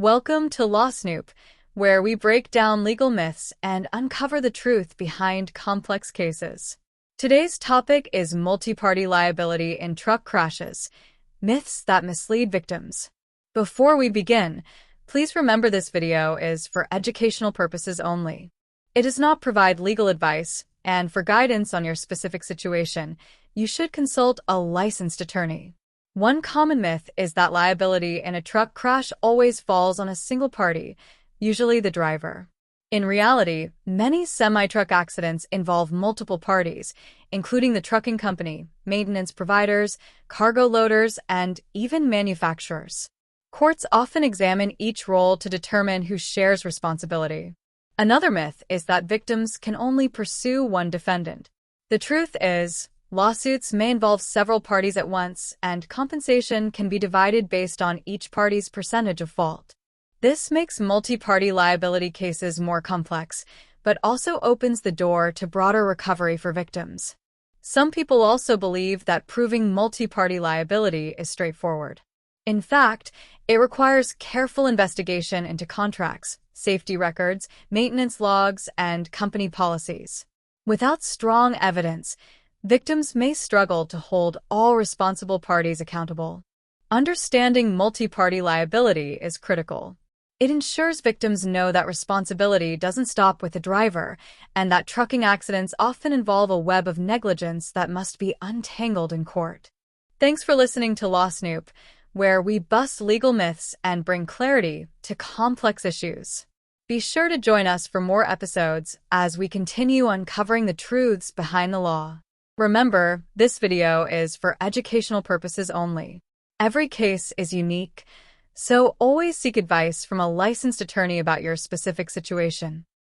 Welcome to LawSnoop, where we break down legal myths and uncover the truth behind complex cases. Today's topic is multi-party liability in truck crashes, myths that mislead victims. Before we begin, please remember this video is for educational purposes only. It does not provide legal advice, and for guidance on your specific situation, you should consult a licensed attorney. One common myth is that liability in a truck crash always falls on a single party, usually the driver. In reality, many semi-truck accidents involve multiple parties, including the trucking company, maintenance providers, cargo loaders, and even manufacturers. Courts often examine each role to determine who shares responsibility. Another myth is that victims can only pursue one defendant. The truth is, lawsuits may involve several parties at once, and compensation can be divided based on each party's percentage of fault. This makes multi-party liability cases more complex, but also opens the door to broader recovery for victims. Some people also believe that proving multi-party liability is straightforward. In fact, it requires careful investigation into contracts, safety records, maintenance logs, and company policies. Without strong evidence, victims may struggle to hold all responsible parties accountable. Understanding multi-party liability is critical. It ensures victims know that responsibility doesn't stop with the driver, and that trucking accidents often involve a web of negligence that must be untangled in court. Thanks for listening to LawSnoop, where we bust legal myths and bring clarity to complex issues. Be sure to join us for more episodes as we continue uncovering the truths behind the law. Remember, this video is for educational purposes only. Every case is unique, so always seek advice from a licensed attorney about your specific situation.